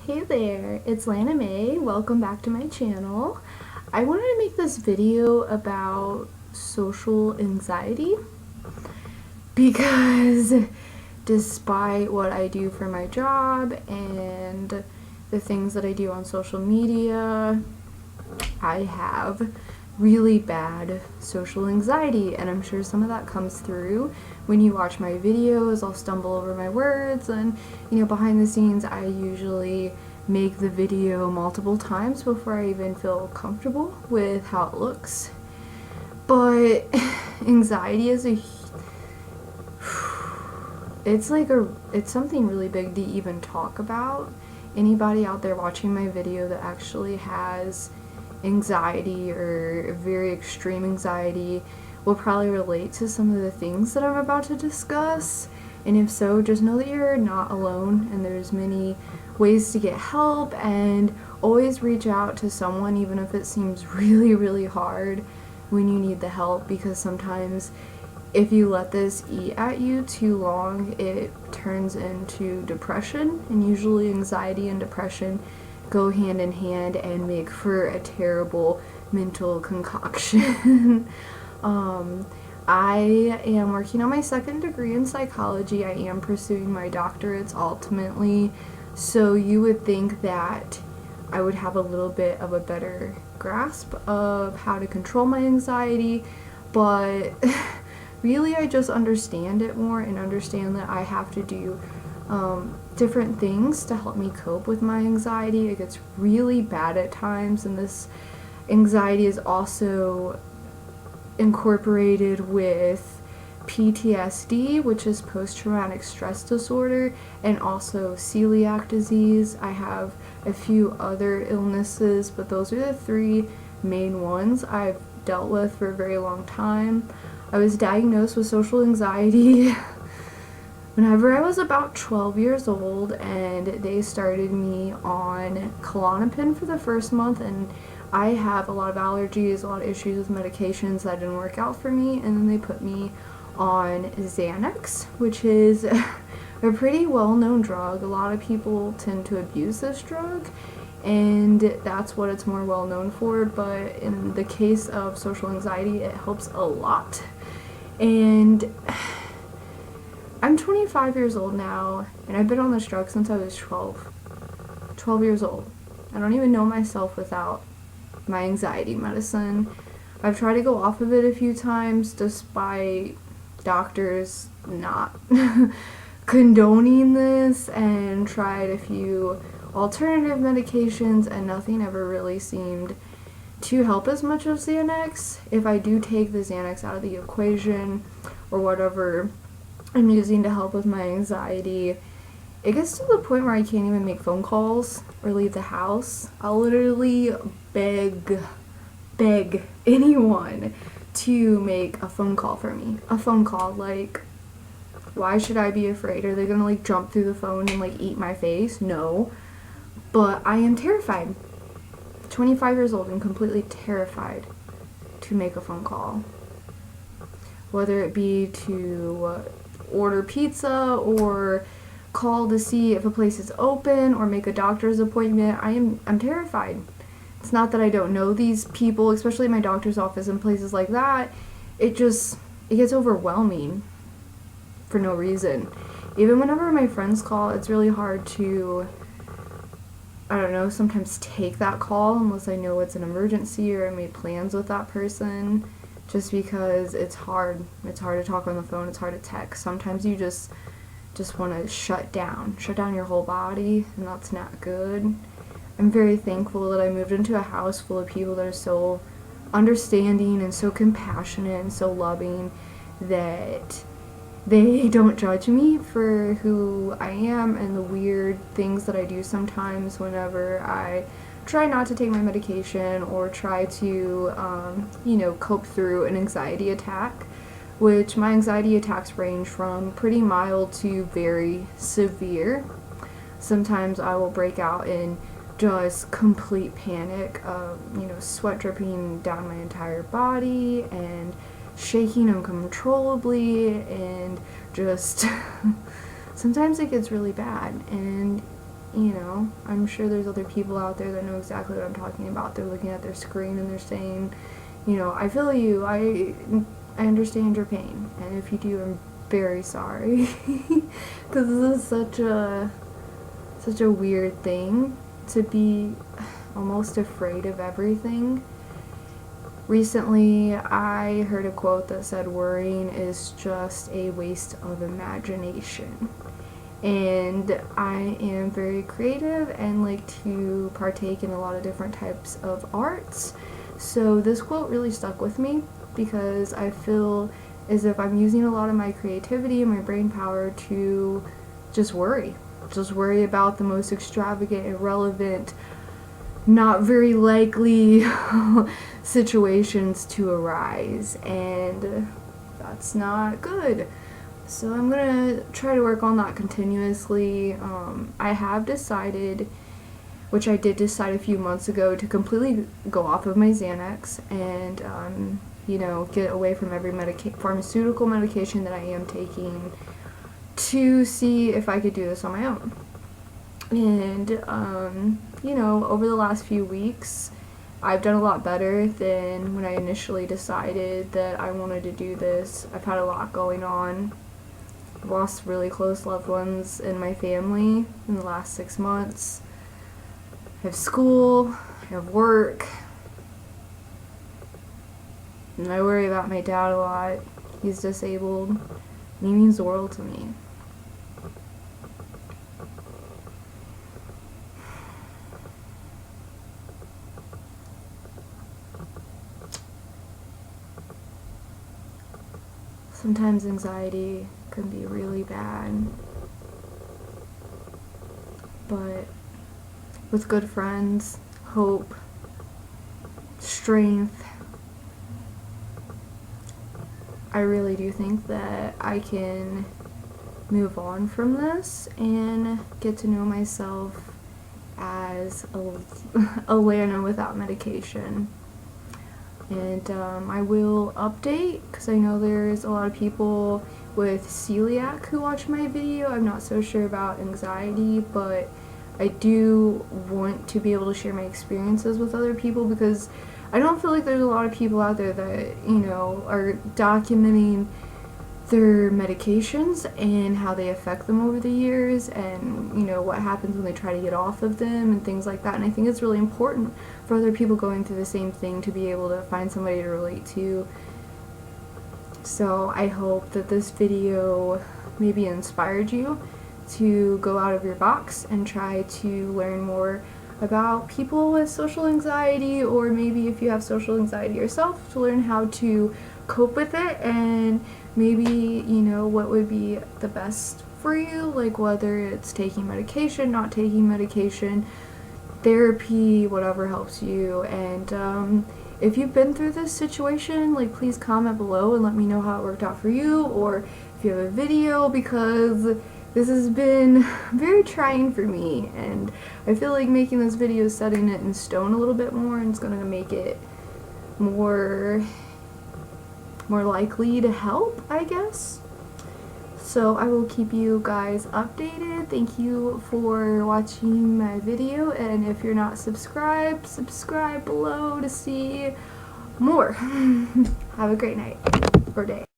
Hey there, it's Lana May. Welcome back to my channel. I wanted to make this video about social anxiety because despite what I do for my job and the things that I do on social media, I have really bad social anxiety, and I'm sure some of that comes through when you watch my videos. I'll stumble over my words, and behind the scenes I usually make the video multiple times before I even feel comfortable with how it looks. But anxiety is it's something really big to even talk about. Anybody out there watching my video that actually has anxiety or very extreme anxiety will probably relate to some of the things that I'm about to discuss. And if so, just know that you're not alone, and there's many ways to get help, and always reach out to someone even if it seems really hard when you need the help, because sometimes if you let this eat at you too long, it turns into depression, and usually anxiety and depression go hand in hand and make for a terrible mental concoction. I am working on my second degree in psychology. I am pursuing my doctorates ultimately, so you would think that I would have a little bit of a better grasp of how to control my anxiety, but really I just understand it more and understand that I have to do different things to help me cope with my anxiety. It gets really bad at times, and this anxiety is also incorporated with PTSD, which is post-traumatic stress disorder, and also celiac disease. I have a few other illnesses, but those are the three main ones I've dealt with for a very long time. I was diagnosed with social anxiety whenever I was about 12 years old, and they started me on Klonopin for the first month, and I have a lot of allergies, a lot of issues with medications that didn't work out for me, and then they put me on Xanax, which is a pretty well-known drug. A lot of people tend to abuse this drug, and that's what it's more well known for, but in the case of social anxiety, it helps a lot. And I'm 25 years old now, and I've been on this drug since I was 12 years old. I don't even know myself without my anxiety medicine. I've tried to go off of it a few times despite doctors not condoning this, and tried a few alternative medications, and nothing ever really seemed to help as much as Xanax. If I do take the Xanax out of the equation, or whatever I'm using to help with my anxiety, it gets to the point where I can't even make phone calls or leave the house. I'll literally beg anyone to make a phone call for me. A phone call, like, why should I be afraid? Are they gonna jump through the phone and eat my face? No. But I am terrified. 25 years old and completely terrified to make a phone call. Whether it be to order pizza, or call to see if a place is open, or make a doctor's appointment. I'm terrified. It's not that I don't know these people, especially my doctor's office and places like that. It gets overwhelming for no reason. Even whenever my friends call, it's really hard to, I don't know, sometimes take that call unless I know it's an emergency or I made plans with that person, just because it's hard. It's hard to talk on the phone, it's hard to text. Sometimes you just want to shut down your whole body, and that's not good. I'm very thankful that I moved into a house full of people that are so understanding and so compassionate and so loving, that they don't judge me for who I am and the weird things that I do sometimes whenever I try not to take my medication or try to, cope through an anxiety attack, which my anxiety attacks range from pretty mild to very severe. Sometimes I will break out in just complete panic, sweat dripping down my entire body and shaking uncontrollably, and just sometimes it gets really bad. And you know, I'm sure there's other people out there that know exactly what I'm talking about. They're looking at their screen and they're saying, you know, I feel you, I understand your pain, and if you do, I'm very sorry. Because this is such a weird thing to be almost afraid of everything. Recently, I heard a quote that said, worrying is just a waste of imagination. And I am very creative and like to partake in a lot of different types of arts. So this quote really stuck with me because I feel as if I'm using a lot of my creativity and my brain power to just worry. Just worry about the most extravagant, irrelevant, not very likely situations to arise, and that's not good. So I'm gonna try to work on that continuously. I have decided, which I did decide a few months ago, to completely go off of my Xanax and you know, get away from every pharmaceutical medication that I am taking, to see if I could do this on my own. And you know, over the last few weeks, I've done a lot better than when I initially decided that I wanted to do this. I've had a lot going on. I've lost really close loved ones in my family in the last 6 months. I have school, I have work, and I worry about my dad a lot. He's disabled, and he means the world to me. Sometimes anxiety can be really bad, but with good friends, hope, strength, I really do think that I can move on from this and get to know myself as a Lana without medication. And I will update, because I know there's a lot of people with celiac who watch my video. I'm not so sure about anxiety, but I do want to be able to share my experiences with other people, because I don't feel like there's a lot of people out there that, you know, are documenting their medications and how they affect them over the years, and you know what happens when they try to get off of them and things like that. And I think it's really important for other people going through the same thing to be able to find somebody to relate to. So I hope that this video maybe inspired you to go out of your box and try to learn more about people with social anxiety, or maybe if you have social anxiety yourself, to learn how to cope with it, and maybe, you know, what would be the best for you, like whether it's taking medication, not taking medication, therapy, whatever helps you. And if you've been through this situation, like, please comment below and let me know how it worked out for you, or if you have a video, because this has been very trying for me, and I feel like making this video is setting it in stone a little bit more, and it's going to make it more likely to help, I guess. So I will keep you guys updated. Thank you for watching my video, and if you're not subscribed, subscribe below to see more. Have a great night or day.